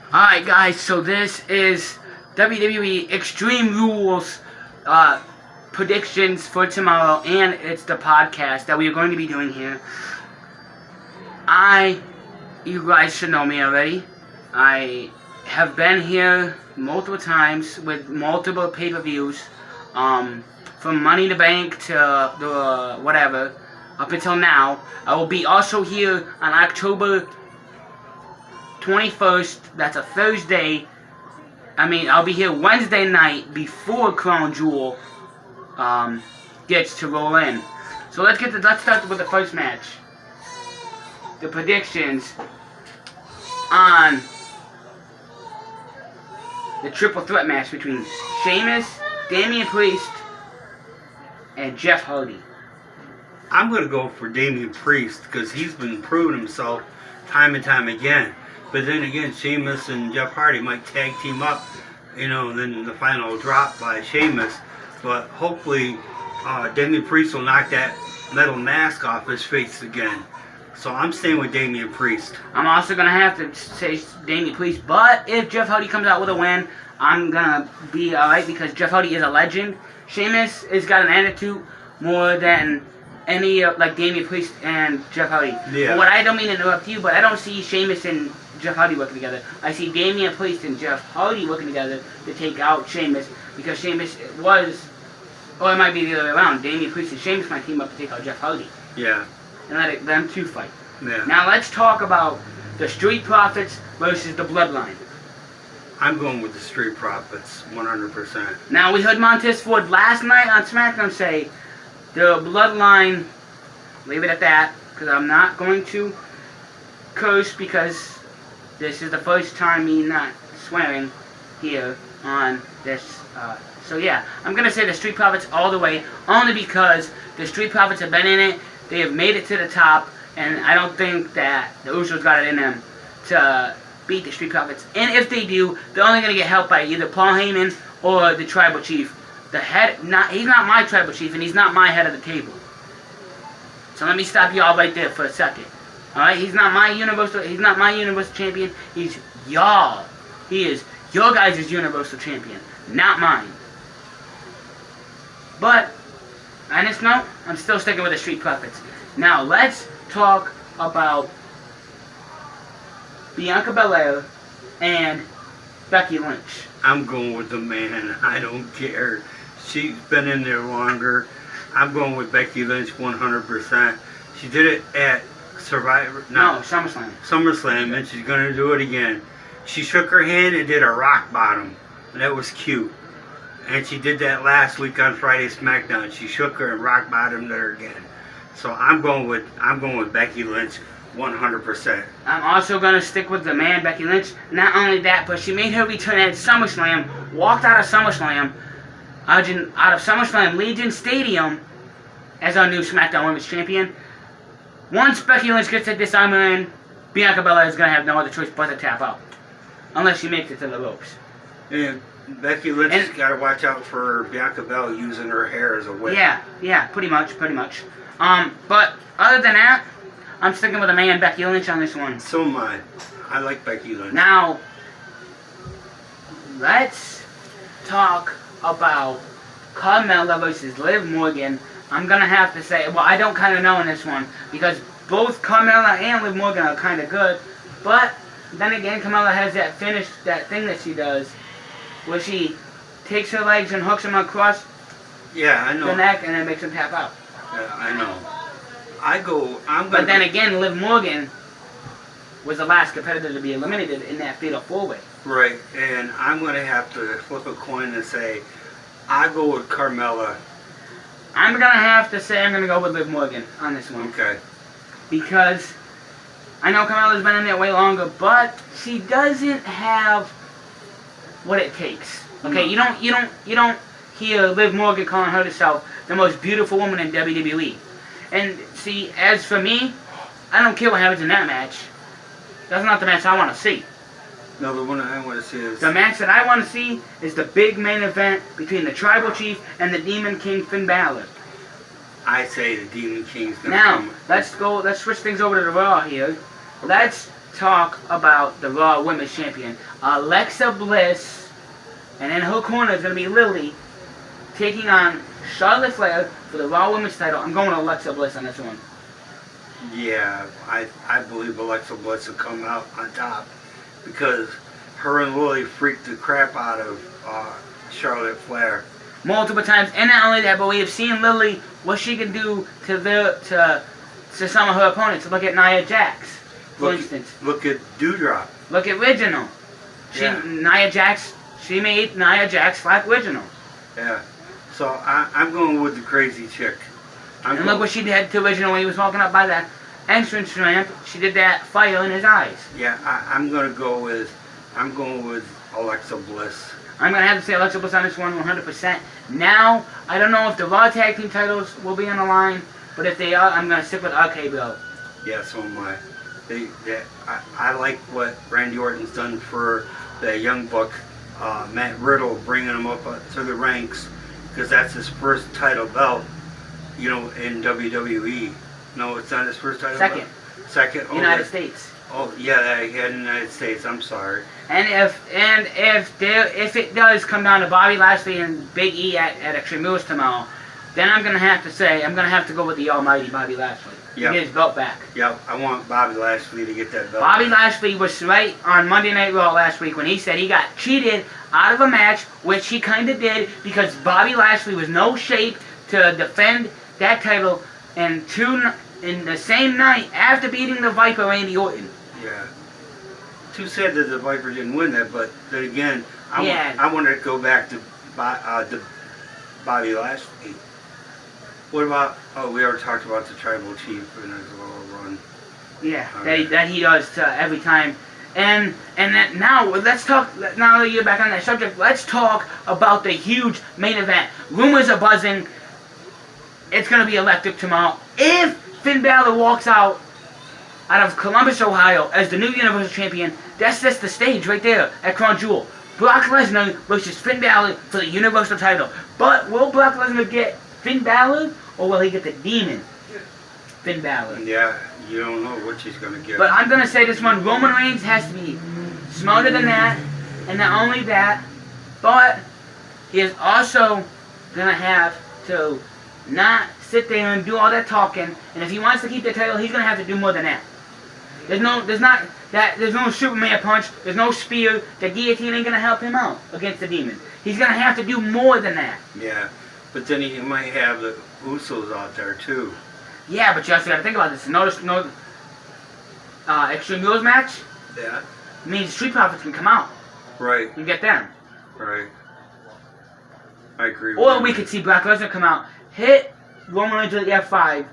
Alright guys, so this is WWE Extreme Rules predictions for tomorrow, and it's the podcast that we are going to be doing here. You guys should know me already. I have been here multiple times with multiple pay-per-views, from Money in the Bank to the whatever, up until now. I will be also here on October 21st, that's a Thursday. I'll be here Wednesday night before Crown Jewel gets to roll in. So let's start with the first match. The predictions on the triple threat match between Sheamus, Damian Priest, and Jeff Hardy. I'm going to go for Damian Priest because he's been proving himself time and time again. But then again, Sheamus and Jeff Hardy might tag team up, and then the final drop by Sheamus. But hopefully, Damian Priest will knock that metal mask off his face again. So I'm staying with Damian Priest. I'm also going to have to say Damian Priest, but if Jeff Hardy comes out with a win, I'm going to be alright because Jeff Hardy is a legend. Sheamus has got an attitude more than any, like Damian Priest and Jeff Hardy. Yeah. But I don't mean to interrupt you, but I don't see Sheamus and Jeff Hardy working together. I see Damian Priest and Jeff Hardy working together to take out Sheamus, because Sheamus was, or it might be the other way around. Damian Priest and Sheamus might team up to take out Jeff Hardy. Yeah. And let them two fight. Yeah. Now let's talk about the Street Profits versus the Bloodline. I'm going with the Street Profits, 100%. Now we heard Montez Ford last night on SmackDown say the Bloodline, leave it at that, because I'm not going to curse, because this is the first time me not swearing here on this. So yeah, I'm going to say the Street Profits all the way, only because the Street Profits have been in it, they have made it to the top, and I don't think that the Usos got it in them to beat the Street Profits. And if they do, they're only going to get helped by either Paul Heyman or the Tribal Chief. He's not my Tribal Chief, and he's not my head of the table. So let me stop y'all right there for a second. Alright, he's not my Universal Champion. He's y'all. He is your guys' Universal Champion, not mine. But on this note, I'm still sticking with the Street Profits. Now let's talk about Bianca Belair and Becky Lynch. I'm going with the man. I don't care. She's been in there longer. I'm going with Becky Lynch 100%. She did it at SummerSlam, and she's going to do it again. She shook her hand and did a rock bottom, and that was cute. And she did that last week on Friday SmackDown. She shook her and rock bottomed her again. So I'm going with Becky Lynch 100%. I'm also going to stick with the man, Becky Lynch. Not only that, but she made her return at SummerSlam, walked out of SummerSlam Legion Stadium as our new SmackDown Women's Champion. Once Becky Lynch gets that Disarmer in, Bianca Belair is going to have no other choice but to tap out. Unless she makes it to the ropes. And Becky Lynch has got to watch out for Bianca Belair using her hair as a whip. Yeah, pretty much. But other than that, I'm sticking with the man, Becky Lynch, on this one. So am I. I like Becky Lynch. Now, let's talk about Carmella versus Liv Morgan. I'm going to have to say, well, I don't kind of know in this one, because both Carmella and Liv Morgan are kind of good, but then again, Carmella has that thing that she does, where she takes her legs and hooks them across the neck and then makes them tap out. Yeah, I know. But then again, Liv Morgan was the last competitor to be eliminated in that fatal four-way. Right, and I'm going to have to flip a coin and say, I go with Carmella. I'm going to have to say I'm going to go with Liv Morgan on this one. Okay. Because I know Carmella's been in there way longer, but she doesn't have what it takes. Okay, you don't hear Liv Morgan calling herself the most beautiful woman in WWE. And see, as for me, I don't care what happens in that match. That's not the match I want to see. No, the one I want to see is... The match that I want to see is the big main event between the Tribal Chief and the Demon King Finn Balor. I say the Demon King's going to Now, come. let's switch things over to the Raw here. Let's talk about the Raw Women's Champion, Alexa Bliss, and in her corner is going to be Lily, taking on Charlotte Flair for the Raw Women's title. I'm going with Alexa Bliss on this one. Yeah, I believe Alexa Bliss will come out on top because her and Lily freaked the crap out of Charlotte Flair. Multiple times, and not only that, but we have seen Lily, what she can do to some of her opponents. Look at Nia Jax, for instance. Look at Doudrop. Look at Reginald. She made Nia Jax like Reginald. Yeah. So I'm going with the crazy chick. And look what she did to Reginald when he was walking up by that entrance ramp. She did that fire in his eyes. Yeah, I'm going with Alexa Bliss. I'm going to have to say Alexa Bliss on this one 100%. Now, I don't know if the Raw Tag Team titles will be on the line, but if they are, I'm going to stick with RK-Bro. Yeah, so am I. I like what Randy Orton's done for the Young Buck, Matt Riddle, bringing him up to the ranks, because that's his first title belt, you know, in WWE. No, it's not his first title Second. belt? Second. Oh, United States. Oh, yeah, he had in the United States. I'm sorry. And if it does come down to Bobby Lashley and Big E at Extreme Rules tomorrow, then I'm gonna have to go with the Almighty Bobby Lashley to get his belt back. Yep, I want Bobby Lashley to get that belt. Bobby Lashley was right on Monday Night Raw last week when he said he got cheated out of a match, which he kind of did because Bobby Lashley was no shape to defend that title in the same night after beating the Viper Randy Orton. Yeah. Too sad that the Viper didn't win that, but then again, I wanted to go back to Bobby Lashley. What about? Oh, we already talked about the Tribal Chief and his little run. Yeah, that he does every time. And that now let's talk. Now that you're back on that subject, let's talk about the huge main event. Rumors are buzzing. It's gonna be electric tomorrow. If Finn Balor walks out of Columbus, Ohio, as the new Universal Champion, that sets the stage right there at Crown Jewel. Brock Lesnar versus Finn Balor for the Universal title. But will Brock Lesnar get Finn Balor, or will he get the Demon, Finn Balor? Yeah, you don't know which he's going to get. But I'm going to say this one, Roman Reigns has to be smarter than that, and not only that, but he is also going to have to not sit there and do all that talking, and if he wants to keep the title, he's going to have to do more than that. There's no Superman punch, there's no spear, the guillotine ain't going to help him out against the Demon. He's going to have to do more than that. Yeah, but then he might have the Usos out there too. Yeah, but you also got to think about this. No Extreme Rules match? Yeah. Means Street Profits can come out. Right. And get them. Right. I agree with Or you. we could see Brock Lesnar come out, hit Roman Reigns with the F5,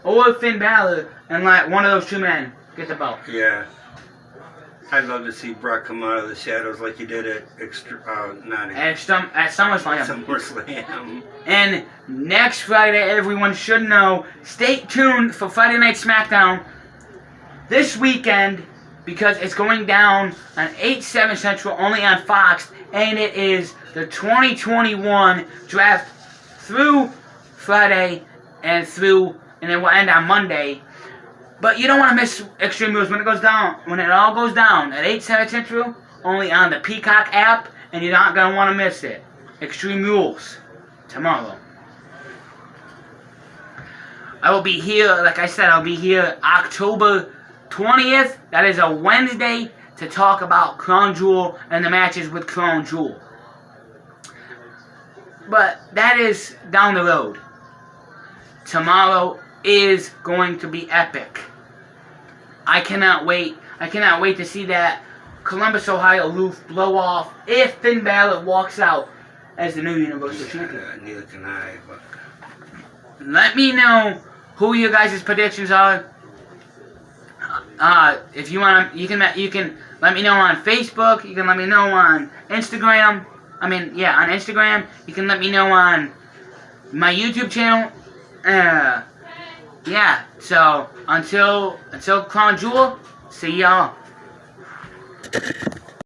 or Finn Balor, and let one of those two men get the belt. Yeah. I'd love to see Brock come out of the shadows like he did at SummerSlam. SummerSlam. And next Friday, everyone should know, stay tuned for Friday Night SmackDown this weekend, because it's going down on 8/7 Central, only on Fox, and it is the 2021 draft through Friday and then we'll end on Monday. But you don't want to miss Extreme Rules when it all goes down at 8/7 Central, only on the Peacock app, and you're not going to want to miss it. Extreme Rules tomorrow. I will be here, like I said, I'll be here October 20th. That is a Wednesday, to talk about Crown Jewel and the matches with Crown Jewel. But that is down the road. Tomorrow is going to be epic. I cannot wait. I cannot wait to see that Columbus, Ohio roof blow off if Finn Balor walks out as the new Universal Champion. Neither can I, but Let me know who your guys' predictions are. If you want, you can let me know on Facebook. You can let me know on Instagram. On Instagram. You can let me know on my YouTube channel. Yeah. So until Crown Jewel, see y'all.